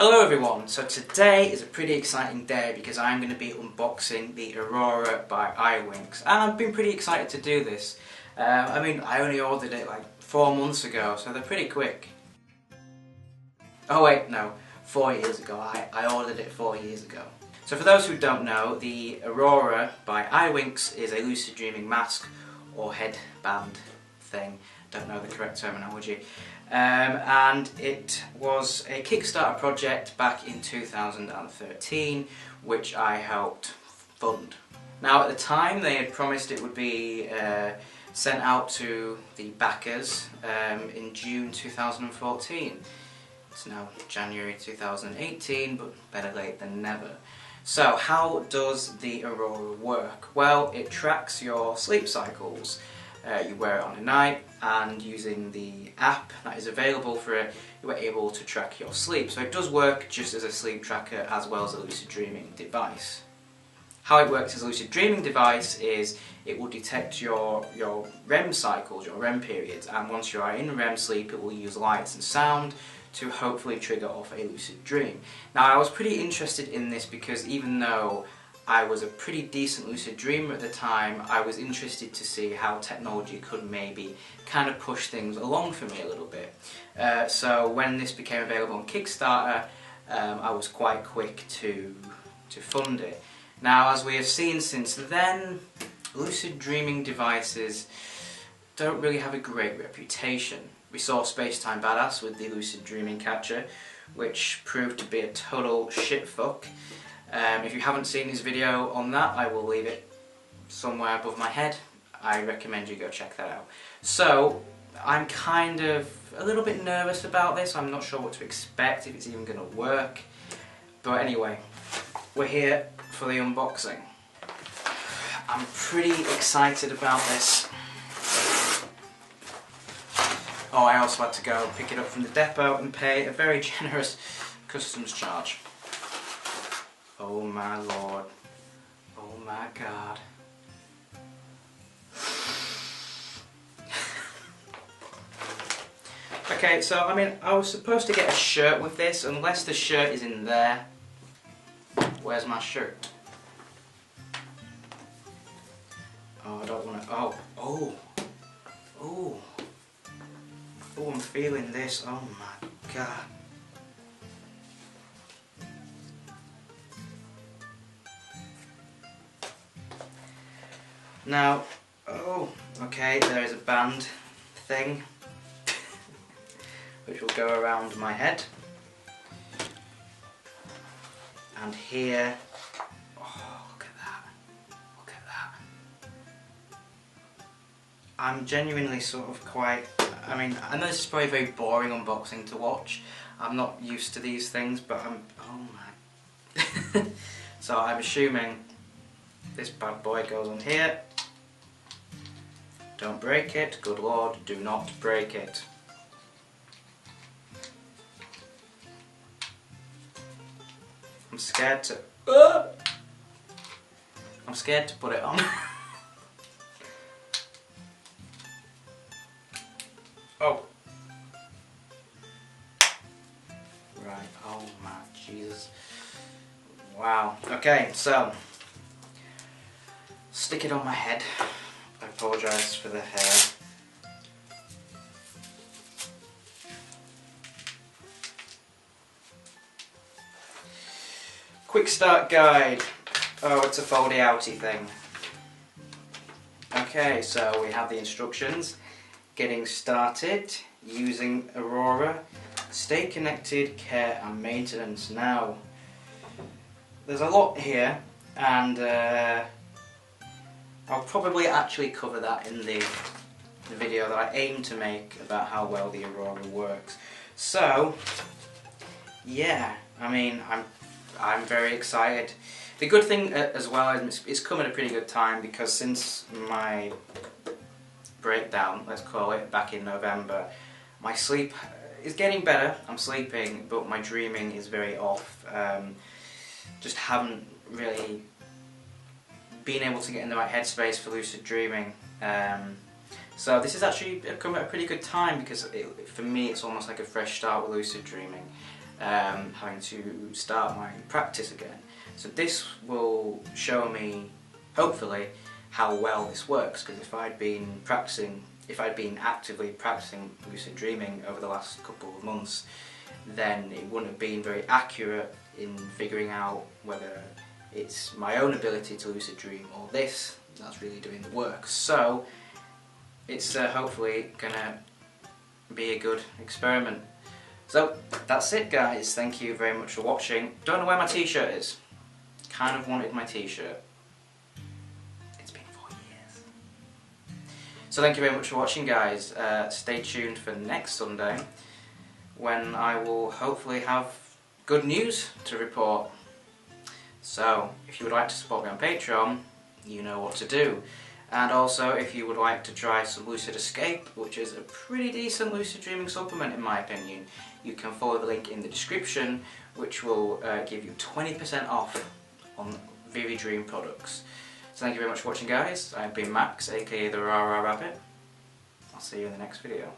Hello everyone, so today is a pretty exciting day because I'm going to be unboxing the Aurora by iWinks, and I've been pretty excited to do this. I only ordered it like 4 months ago, so they're pretty quick. Oh wait, no, 4 years ago. I ordered it 4 years ago. So for those who don't know, the Aurora by iWinks is a lucid dreaming mask or headband thing. Don't know the correct terminology. And it was a Kickstarter project back in 2013, which I helped fund. Now at the time they had promised it would be sent out to the backers in June 2014. It's now January 2018, but better late than never. So how does the Aurora work? Well, it tracks your sleep cycles. You wear it on at night, and using the app that is available for it, you are able to track your sleep. So it does work just as a sleep tracker as well as a lucid dreaming device. How it works as a lucid dreaming device is it will detect your REM cycles, your REM periods, and once you are in REM sleep it will use lights and sound to hopefully trigger off a lucid dream. Now I was pretty interested in this because even though I was a pretty decent lucid dreamer at the time, I was interested to see how technology could maybe kind of push things along for me a little bit. So when this became available on Kickstarter, I was quite quick to fund it. Now, as we have seen since then, lucid dreaming devices don't really have a great reputation. We saw Spacetime Badass with the lucid dreaming catcher, which proved to be a total shitfuck. If you haven't seen his video on that, I will leave it somewhere above my head. I recommend you go check that out. So, I'm kind of a little bit nervous about this. I'm not sure what to expect, if it's even going to work. But anyway, we're here for the unboxing. I'm pretty excited about this. Oh, I also had to go pick it up from the depot and pay a very generous customs charge. Oh my lord. Oh my god. Okay, so I was supposed to get a shirt with this, unless the shirt is in there. Where's my shirt? Oh, I don't want to. Oh, I'm feeling this. Oh my god. Now, okay, there is a band thing which will go around my head, and here, look at that, I'm genuinely sort of quite, I know this is probably a very boring unboxing to watch, I'm not used to these things, but oh my, so I'm assuming this bad boy goes on here. Don't break it, good lord, do not break it. I'm scared to put it on. Oh. Right, oh my Jesus. Wow. Okay, so stick it on my head. I apologise for the hair. Quick start guide. Oh, it's a foldy outy thing. Okay, so we have the instructions. Getting started using Aurora. Stay connected, care and maintenance. Now, there's a lot here, and I'll probably actually cover that in the video that I aim to make about how well the Aurora works. So, yeah, I'm very excited. The good thing as well is it's come at a pretty good time, because since my breakdown, let's call it, back in November, my sleep is getting better. I'm sleeping, but my dreaming is very off. Just haven't really been able to get in the right headspace for lucid dreaming. So this is actually come at a pretty good time, because for me it's almost like a fresh start with lucid dreaming. having to start my practice again. So this will show me, hopefully, how well this works, because if I'd been actively practicing lucid dreaming over the last couple of months, then it wouldn't have been very accurate in figuring out whether it's my own ability to lucid dream or this that's really doing the work. So it's hopefully gonna be a good experiment. So that's it, guys. Thank you very much for watching. Don't know where my t-shirt is. Kind of wanted my t-shirt. It's been 4 years. So thank you very much for watching, guys. Stay tuned for next Sunday, when I will hopefully have good news to report. So if you would like to support me on Patreon, you know what to do. And also, if you would like to try some Lucid Escape, which is a pretty decent lucid dreaming supplement in my opinion, you can follow the link in the description, which will give you 20% off on TheRaRaRabbit products. So thank you very much for watching, guys. I've been Max, aka TheRaRaRabbit. I'll see you in the next video.